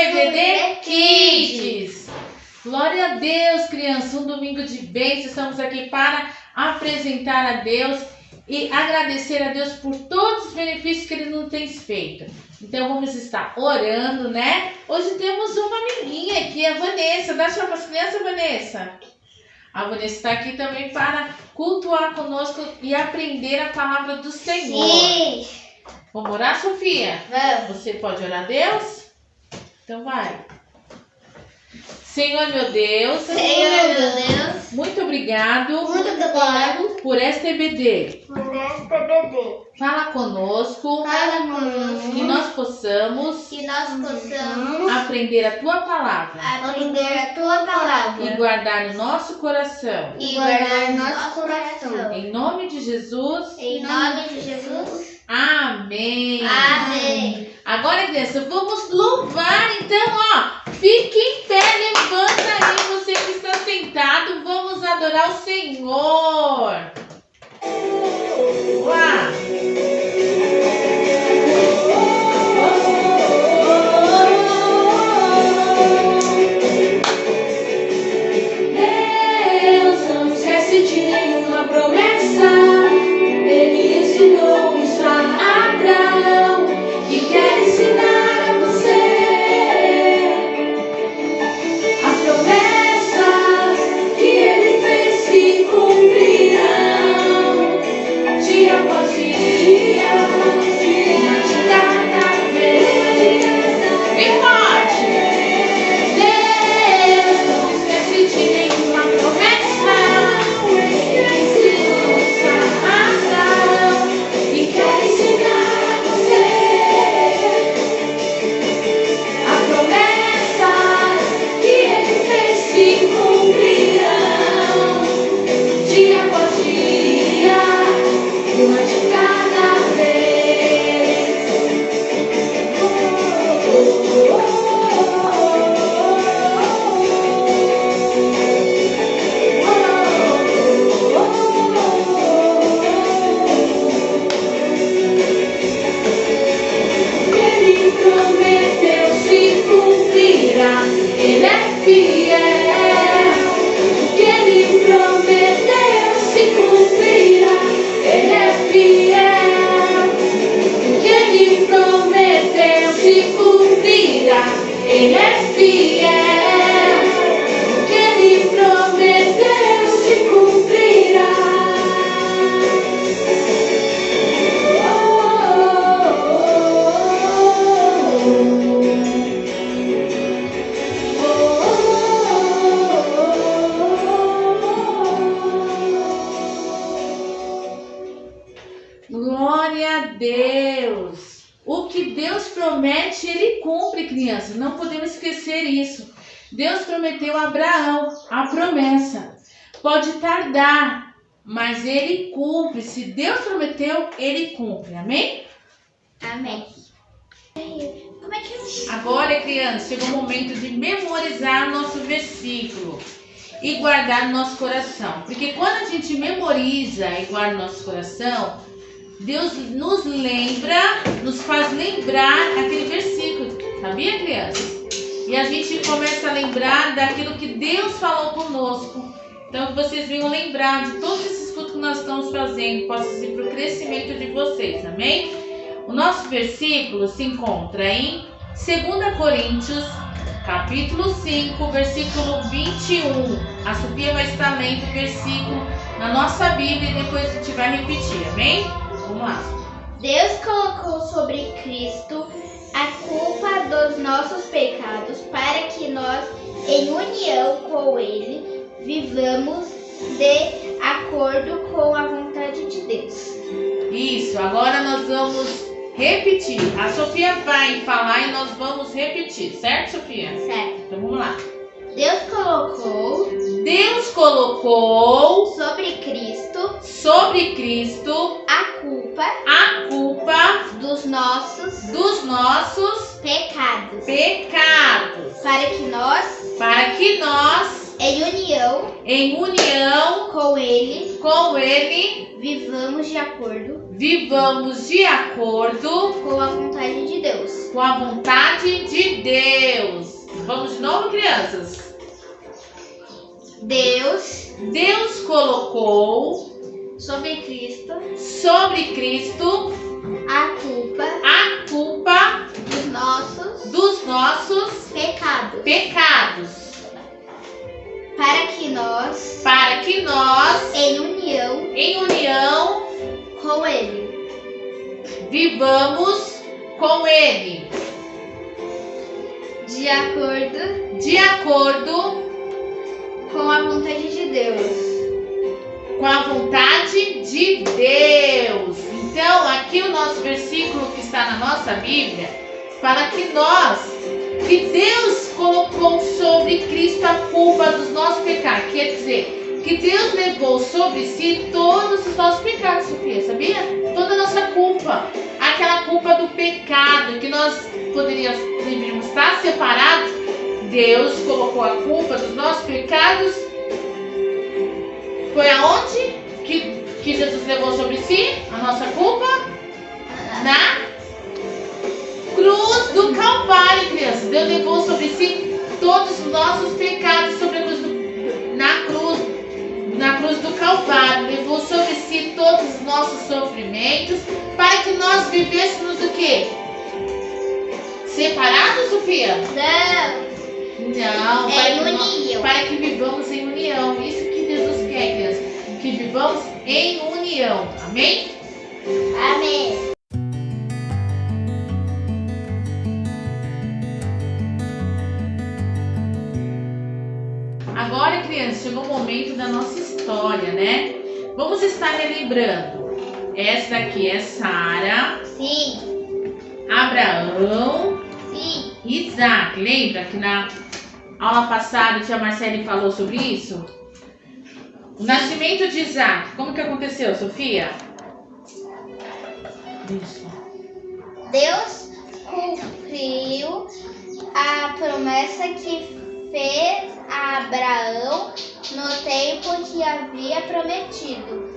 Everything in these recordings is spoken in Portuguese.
EBD Kids. Glória a Deus, crianças. Um domingo de bênção. Estamos aqui para apresentar a Deus e agradecer a Deus por todos os benefícios que Ele nos tem feito. Então vamos estar orando, né? Hoje temos uma amiguinha aqui, a Vanessa. Dá tchau para as crianças, Vanessa. A Vanessa está aqui também para cultuar conosco e aprender a palavra do Senhor. Sim. Vamos orar, Sofia? Vamos. Você pode orar a Deus? Então vai. Senhor meu Deus, muito obrigado por esta EBD. Fala conosco e nós possamos aprender a tua palavra e guardar no nosso coração. Em nome de Jesus. Amém. Agora, criança, vamos louvar. Então, fique em pé, levanta aí, você que está sentado, vamos adorar o Senhor. Uau! Deus não esquece de nenhuma promessa. Ele ensinou isso a Abraão e quer ensinar a você. As promessas que ele fez se cumprirão dia após dia, uma de cada vez. Bem forte! Deus não esquece de nenhuma promessa. Ele ensinou isso a Abraão e quer ensinar a você. As promessas que ele fez se cumprirão dia após dia, uma de cada vez. Ele prometeu se cumprirá, ele é fiel. O que ele prometeu se cumprirá, ele é fiel. O que ele prometeu se cumprirá, ele é fiel. O que ele prometeu se cumprirá. Glória a Deus! O que Deus promete, Ele cumpre, crianças. Não podemos esquecer isso. Deus prometeu a Abraão a promessa. Pode tardar, mas Ele cumpre. Se Deus prometeu, Ele cumpre. Amém? Amém. Como é que eu... Agora, crianças, chegou o momento de memorizar nosso versículo e guardar no nosso coração. Porque quando a gente memoriza e guarda no nosso coração, Deus nos lembra, nos faz lembrar aquele versículo. Sabia, crianças? E a gente começa a lembrar daquilo que Deus falou conosco. Então, que vocês venham lembrar de todos esses estudos que nós estamos fazendo, possa ser para o crescimento de vocês. Amém? O nosso versículo se encontra em 2 Coríntios, capítulo 5, versículo 21. A Sofia vai estar lendo o versículo na nossa Bíblia e depois a gente vai repetir. Amém? Vamos lá. Deus colocou sobre Cristo a culpa dos nossos pecados para que nós, em união com Ele, vivamos de acordo com a vontade de Deus. Isso, agora nós vamos repetir. A Sofia vai falar e nós vamos repetir, certo, Sofia? Certo. Então vamos lá. Deus colocou sobre Cristo a culpa dos nossos pecados para que nós, em união com Ele, com ele, vivamos de acordo com a vontade de Deus. com a vontade de Deus. Vamos de novo, crianças? Deus colocou sobre Cristo a culpa dos nossos pecados, para que nós, em união com Ele, vivamos com ele, de acordo com a vontade de Deus. com a vontade de Deus. Então, aqui o nosso versículo que está na nossa Bíblia fala que Deus colocou sobre Cristo a culpa dos nossos pecados. Quer dizer, que Deus levou sobre si todos os nossos pecados, Sofia, sabia? Toda a nossa culpa. Aquela culpa do pecado, que nós deveríamos estar separados. Deus colocou a culpa dos nossos pecados. Foi aonde que Jesus levou sobre si a nossa culpa? Na cruz do Calvário, crianças. Deus levou sobre si todos os nossos pecados sobre a cruz na cruz do Calvário. Levou sobre si todos os nossos sofrimentos para que nós vivêssemos o quê? Separados, Sofia? Não, para que vivamos em união. Isso que Jesus quer, crianças. Que vivamos em união. Amém? Amém. Agora, crianças, chegou o momento da nossa história, né? Vamos estar relembrando. Essa daqui é Sara. Sim. Abraão. Sim. Isaac. Lembra que na aula passada a tia Marcele falou sobre isso? O nascimento de Isaac. Como que aconteceu, Sofia? Isso. Deus cumpriu a promessa que fez a Abraão no tempo que havia prometido.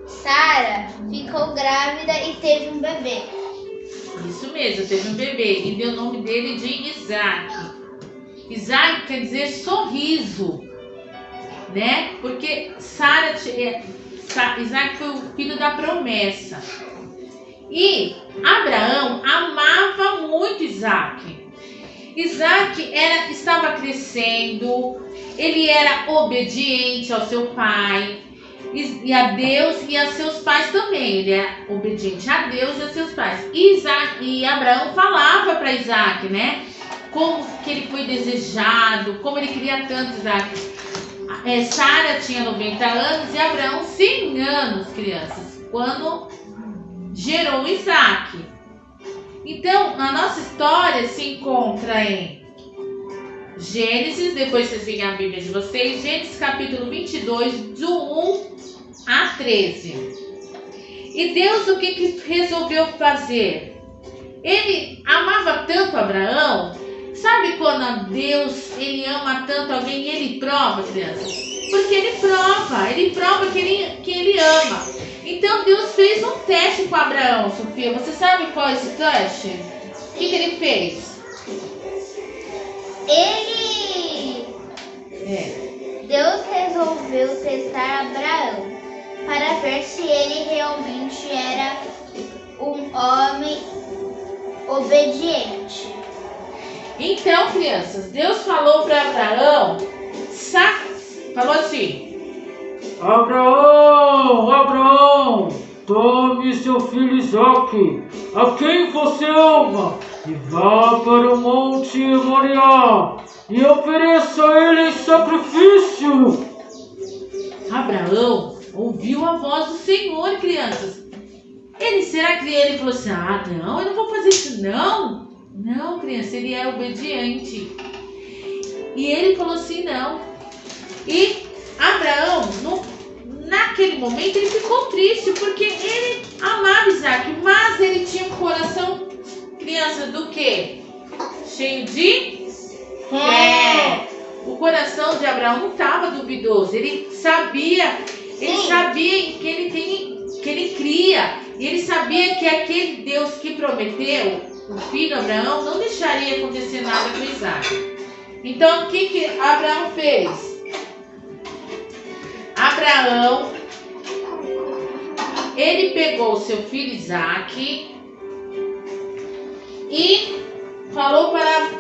Sara ficou grávida e teve um bebê. Isso mesmo, teve um bebê e deu o nome dele de Isaac. Isaac quer dizer sorriso, né? Porque Isaac foi o filho da promessa. E Abraão amava muito Isaac. Isaac estava crescendo, ele era obediente ao seu pai e a Deus e a seus pais também. Ele era obediente a Deus e a seus pais. E Abraão falava para Isaac, né? Como que ele foi desejado, como ele queria tanto Isaac. Sara tinha 90 anos e Abraão 100 anos, crianças, quando gerou Isaac. Então, a nossa história se encontra em Gênesis, depois vocês veem a Bíblia de vocês, Gênesis capítulo 22, do 1 a 13. E Deus o que resolveu fazer? Ele amava tanto Abraão. Sabe quando Deus ele ama tanto alguém e ele prova, crianças? Porque ele prova que ele ama. Então Deus fez um teste com Abraão, Sofia. Você sabe qual é esse teste? O que ele fez? Deus resolveu testar Abraão para ver se ele realmente era um homem obediente. Então, crianças, Deus falou para Abraão, falou assim: Abraão, tome seu filho Isaque, a quem você ama, e vá para o monte Moriá e ofereça a ele em sacrifício. Abraão ouviu a voz do Senhor, crianças. Será que ele falou assim: não, eu não vou fazer isso não. Não, criança, ele é obediente. E ele falou assim, não. E Abraão, naquele momento, ele ficou triste, porque ele amava Isaac, mas ele tinha um coração, criança, do quê? Cheio de fé. O coração de Abraão não estava duvidoso, ele sabia Ele sabia que ele cria. E ele sabia que aquele Deus que prometeu o filho Abraão não deixaria acontecer nada com Isaac. Então, o que Abraão fez? Abraão, ele pegou o seu filho Isaac e falou para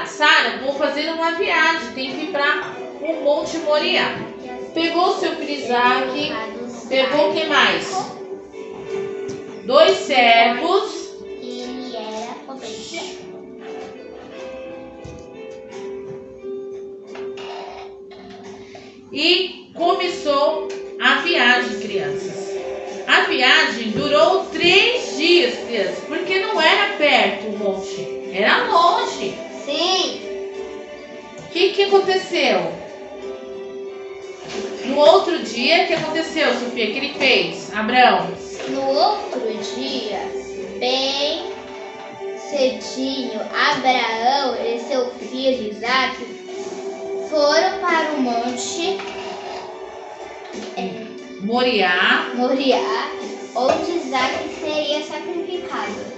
Sara, vou fazer uma viagem, tem que ir para o Monte Moriá. Pegou o seu filho Isaac, pegou o que mais? 2 servos. Ele era obediente. E começou a viagem, crianças. A viagem durou 3 dias, crianças, porque não era perto o monte, era longe. Sim. O que aconteceu? No outro dia, o que aconteceu, Sofia? O que ele fez, Abraão? No outro dia, bem cedinho, Abraão e seu filho Isaac foram para o monte Moriá, onde Isaac seria sacrificado.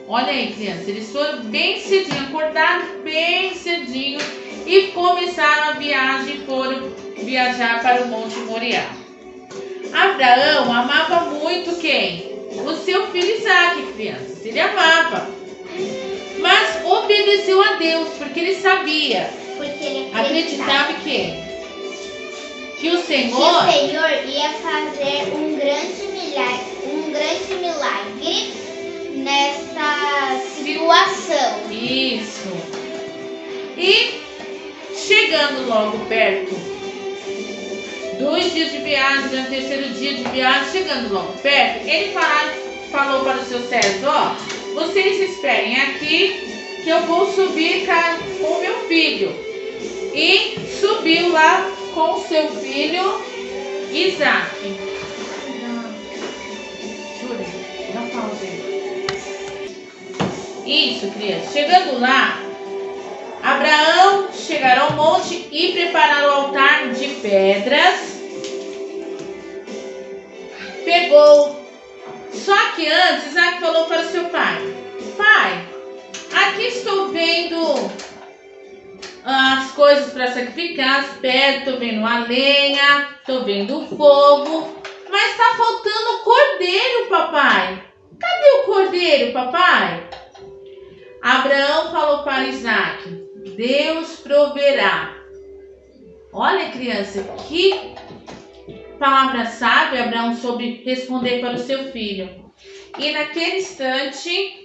Olha aí, criança, eles foram bem cedinho, acordaram bem cedinho e começaram a viagem, foram viajar para o Monte Moriá. Abraão amava muito quem? O seu filho Isaac, crianças, ele amava. Mas obedeceu a Deus, porque ele sabia, Porque ele acreditava que o Senhor ia fazer um grande milagre nessa situação. Isso. E chegando logo perto, 2 dias de viagem, no terceiro dia de viagem, chegando logo perto, ele falou para os seus servos, vocês esperem aqui que eu vou subir com o meu filho. E subiu lá com o seu filho Isaac. Júlia, dá pausa aí. Isso, criança. Chegando lá, Abraão chegaram ao monte e prepararam o altar de pedras. Pegou. Só que antes, Isaac falou para o seu pai: Pai, aqui estou vendo as coisas para sacrificar, as pedras, estou vendo a lenha, estou vendo o fogo, mas está faltando o cordeiro, papai. Cadê o cordeiro, papai? Abraão falou para Isaac: Deus proverá. Olha, criança, que palavra sábia Abraão soube responder para o seu filho. E naquele instante,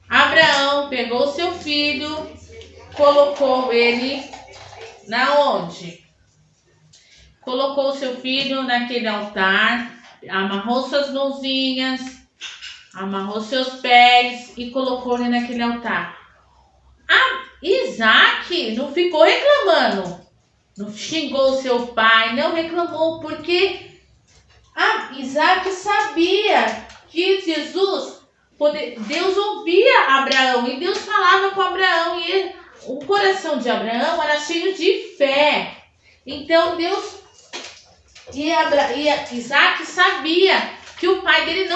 Abraão pegou o seu filho, colocou ele na onde? Colocou o seu filho naquele altar, amarrou suas mãozinhas, amarrou seus pés e colocou ele naquele altar. Isaac não ficou reclamando, não xingou seu pai, não reclamou, porque Isaac sabia que Deus ouvia Abraão e Deus falava com Abraão e o coração de Abraão era cheio de fé. Então Deus Isaac sabia que o pai dele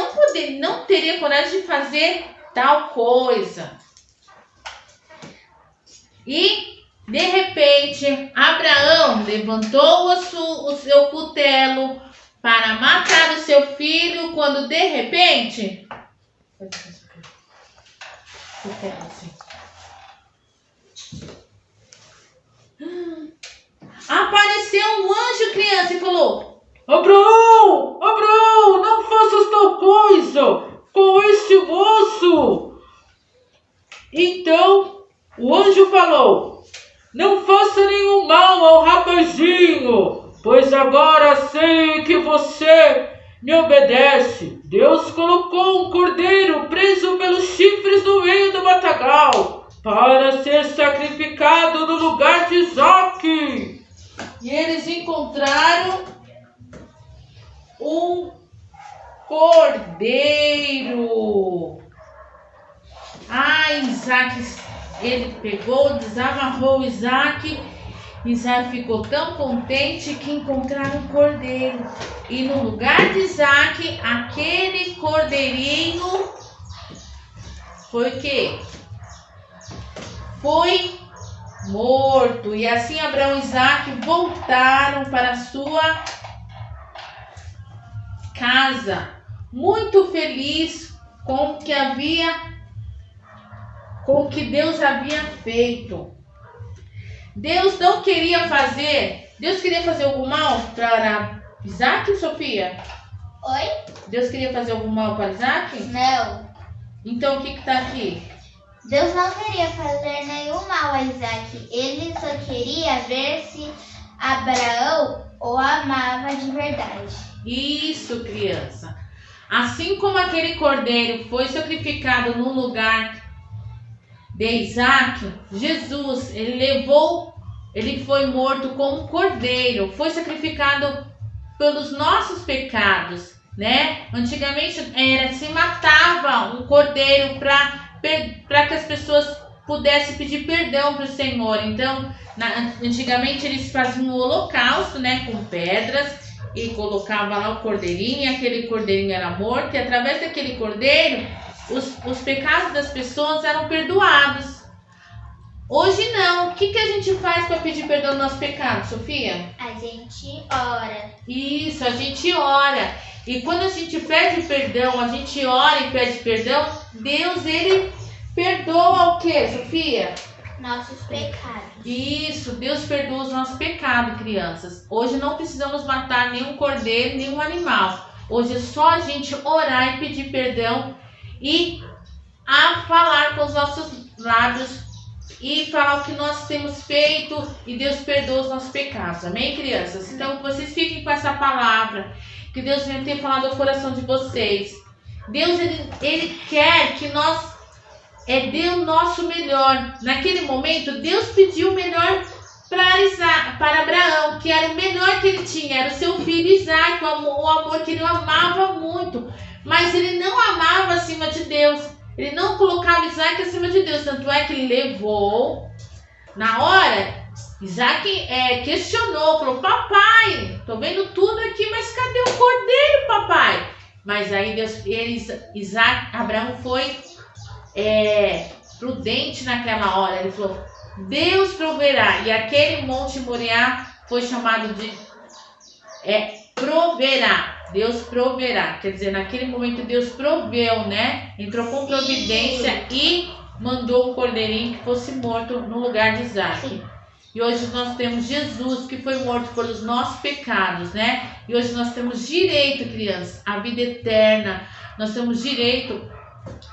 não teria coragem de fazer tal coisa. E de repente Abraão levantou o seu cutelo para matar o seu filho, quando de repente apareceu um anjo, criança, e falou: Abraão, não faças tal coisa com este moço. Então o anjo falou: não faça nenhum mal ao rapazinho, pois agora sei que você me obedece. Deus colocou um cordeiro preso pelos chifres no meio do matagal para ser sacrificado no lugar de Isaac. E eles encontraram um cordeiro. Isaac, ele pegou, desamarrou Isaac Isaac ficou tão contente que encontraram um cordeiro. E no lugar de Isaac, aquele cordeirinho foi o quê? Foi morto. E assim Abraão e Isaac voltaram para a sua casa, muito feliz com o que Deus havia feito. Deus queria fazer algum mal para Isaac, Sofia? Oi? Deus queria fazer algum mal para Isaac? Não. Então o que está aqui? Deus não queria fazer nenhum mal a Isaac. Ele só queria ver se Abraão o amava de verdade. Isso, criança. Assim como aquele cordeiro foi sacrificado no lugar de Isaac, Jesus, ele foi morto como cordeiro, foi sacrificado pelos nossos pecados, né? Antigamente se matava um cordeiro para que as pessoas pudessem pedir perdão para o Senhor. Então, antigamente eles faziam um holocausto, né, com pedras, e colocava lá o cordeirinho, e aquele cordeirinho era morto, e através daquele cordeiro os pecados das pessoas eram perdoados. Hoje não. O que a gente faz para pedir perdão dos nossos pecados, Sofia? A gente ora. Isso, a gente ora. E quando a gente pede perdão, a gente ora e pede perdão, Deus, ele perdoa o quê, Sofia? Nossos pecados. Isso, Deus perdoa os nossos pecados, crianças. Hoje não precisamos matar nenhum cordeiro, nenhum animal. Hoje é só a gente orar e pedir perdão e falar com os nossos lábios e falar o que nós temos feito, e Deus perdoa os nossos pecados. Amém, crianças? Então, vocês fiquem com essa palavra, que Deus venha ter falado ao coração de vocês. Deus, ele quer que nós dê o nosso melhor. Naquele momento, Deus pediu o melhor para Abraão, que era o melhor que ele tinha, era o seu filho Isaac, o amor que ele amava muito. Mas ele não amava acima de Deus. Ele não colocava Isaac acima de Deus. Tanto é que ele levou. Na hora, Isaac questionou, falou: papai, tô vendo tudo aqui, mas cadê o cordeiro, papai? Mas aí Abraão foi prudente naquela hora. Ele falou: Deus proverá. E aquele monte Moriá foi chamado de proverá. Deus proverá. Quer dizer, naquele momento Deus proveu, né? Entrou com providência e mandou um cordeirinho que fosse morto no lugar de Isaac. Sim. E hoje nós temos Jesus, que foi morto pelos nossos pecados, né? E hoje nós temos direito, crianças, à vida eterna. Nós temos direito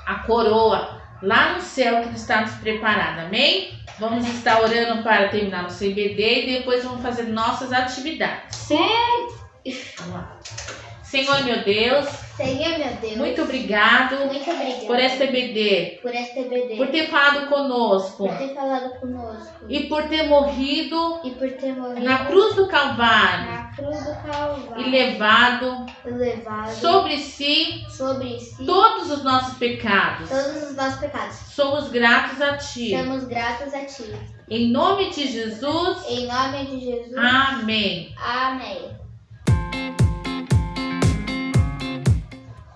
à coroa lá no céu que está nos preparado. Amém? Vamos estar orando para terminar nosso IBD e depois vamos fazer nossas atividades. Sim. Vamos lá. Senhor meu Deus, muito obrigado por esta EBD, por ter falado conosco, e por ter morrido na cruz do Calvário, e levado sobre si todos os nossos pecados. Somos gratos a Ti. Em nome de Jesus. Amém.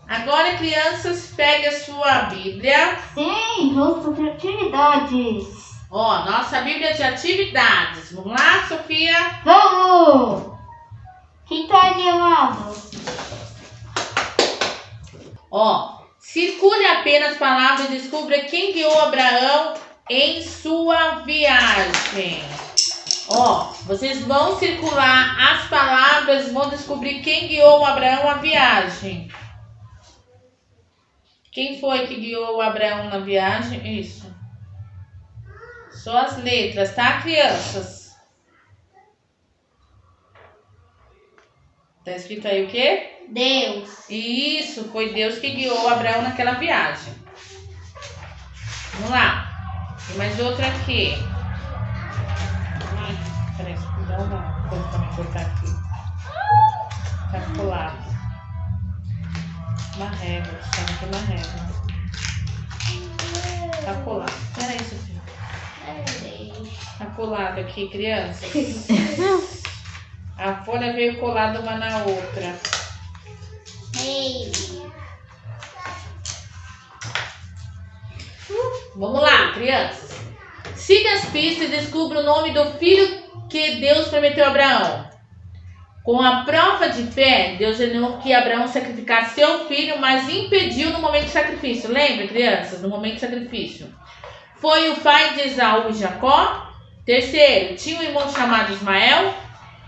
Agora, crianças, pegue a sua Bíblia. Sim, vamos fazer atividades. Nossa Bíblia de atividades. Vamos lá, Sofia? Vamos! Quem tá animado? Circule apenas palavras e descubra quem guiou Abraão em sua viagem. Vocês vão circular as palavras e vão descobrir quem guiou Abraão a viagem. Quem foi que guiou Abraão na viagem? Isso. Só as letras, tá, crianças? Tá escrito aí o quê? Deus. Isso, foi Deus que guiou Abraão naquela viagem. Vamos lá. Tem mais outra aqui. Peraí, dá uma coisa pra me cortar aqui. Tá colado. Uma régua, chama aqui uma régua. Tá colado. Peraí, Sofia. Tá colado aqui, crianças. A folha veio colada uma na outra. Ei. Vamos lá, crianças. Siga as pistas e descubra o nome do filho que Deus prometeu a Abraão. Com a prova de fé, Deus ordenou que Abraão sacrificasse seu filho, mas impediu no momento do sacrifício. Lembra, crianças? No momento do sacrifício. Foi o pai de Esaú e Jacó. Terceiro, tinha um irmão chamado Ismael.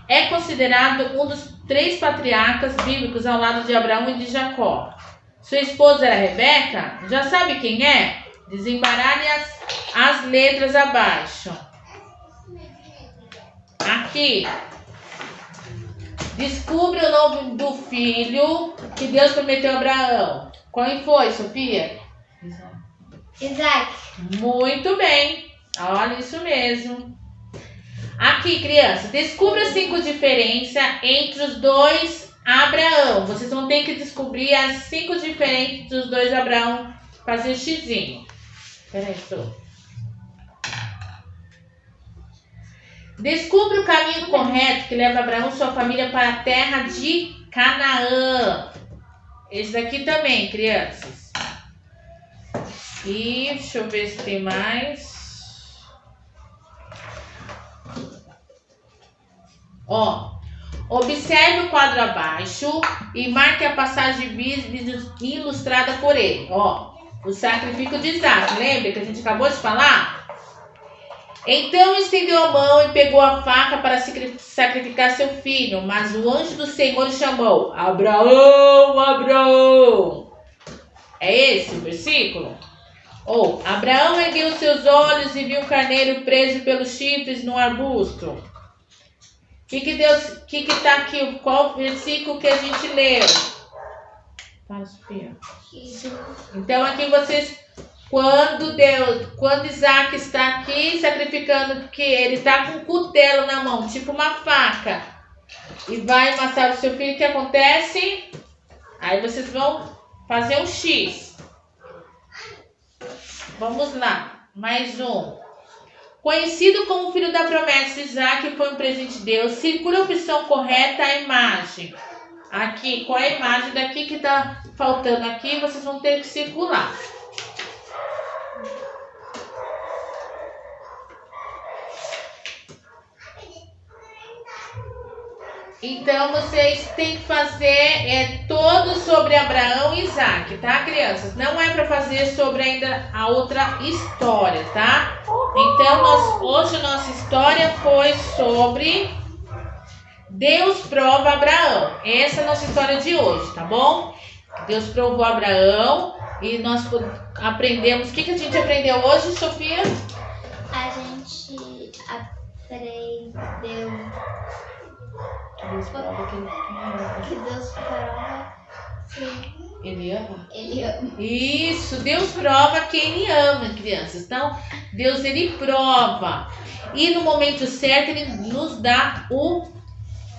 É considerado um dos 3 patriarcas bíblicos ao lado de Abraão e de Jacó. Sua esposa era Rebeca. Já sabe quem é? Desembaralhe as letras abaixo. Aqui. Descubra o nome do filho que Deus prometeu a Abraão. Qual foi, Sofia? Isaac. Muito bem. Olha, isso mesmo. Aqui, criança, descubra 5 diferenças entre os 2 Abraão. Vocês vão ter que descobrir as 5 diferenças dos 2 Abraão. Fazer xizinho. Peraí, estou. Descubra o caminho correto que leva Abraão e sua família para a terra de Canaã. Esse daqui também, crianças. E deixa eu ver se tem mais. Ó, observe o quadro abaixo e marque a passagem bíblica ilustrada por ele. Ó, o sacrifício de Isaac, lembra que a gente acabou de falar? Então estendeu a mão e pegou a faca para sacrificar seu filho, mas o anjo do Senhor chamou: Abraão, Abraão. É esse o versículo? Ou, Abraão ergueu seus olhos e viu um carneiro preso pelos chifres no arbusto. Que tá aqui? Qual versículo que a gente leu? Fala, Sofia. Então aqui vocês, quando Isaac está aqui sacrificando, porque ele está com um cutelo na mão, tipo uma faca, e vai matar o seu filho, o que acontece? Aí vocês vão fazer um X. Vamos lá, mais um. Conhecido como filho da promessa, Isaac foi um presente de Deus. Circula a opção correta, a imagem. Aqui, qual é a imagem daqui que está faltando aqui? Vocês vão ter que circular. Então, vocês têm que fazer todo sobre Abraão e Isaac, tá, crianças? Não é para fazer sobre ainda a outra história, tá? Então, hoje a nossa história foi sobre Deus prova Abraão. Essa é a nossa história de hoje, tá bom? Deus provou Abraão e nós aprendemos. O que a gente aprendeu hoje, Sofia? A gente aprendeu Deus prova que Deus prova que Ele ama. Ele ama. Isso, Deus prova quem Ele ama, crianças. Então, Deus, Ele prova. E no momento certo, Ele nos dá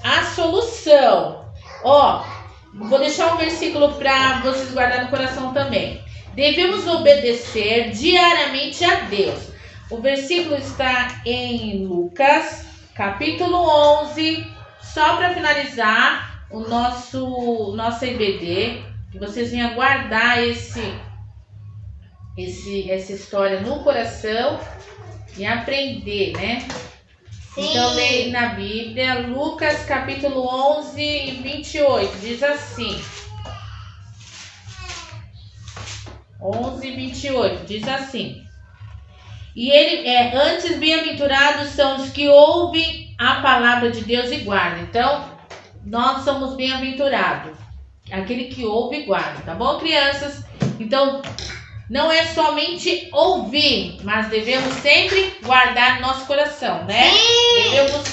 a solução. Ó, vou deixar um versículo para vocês guardar no coração também. Devemos obedecer diariamente a Deus. O versículo está em Lucas, capítulo 11. Só para finalizar o nosso IBD, que vocês venham guardar essa história no coração e aprender, né? Sim. Então, leia na Bíblia, Lucas capítulo 11 e 28, diz assim. 11 e 28, diz assim. E ele antes bem-aventurados são os que ouvem a palavra de Deus e guardam. Então, nós somos bem-aventurados. Aquele que ouve e guarda, tá bom, crianças? Então, não é somente ouvir, mas devemos sempre guardar no nosso coração, né? Sim. Devemos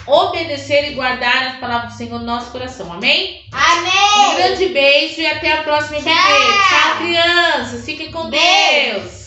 obedecer e guardar as palavras do Senhor no nosso coração, amém? Amém. Um grande beijo e até a próxima. Tchau. Tchau, crianças. Fiquem com Beijo. Deus.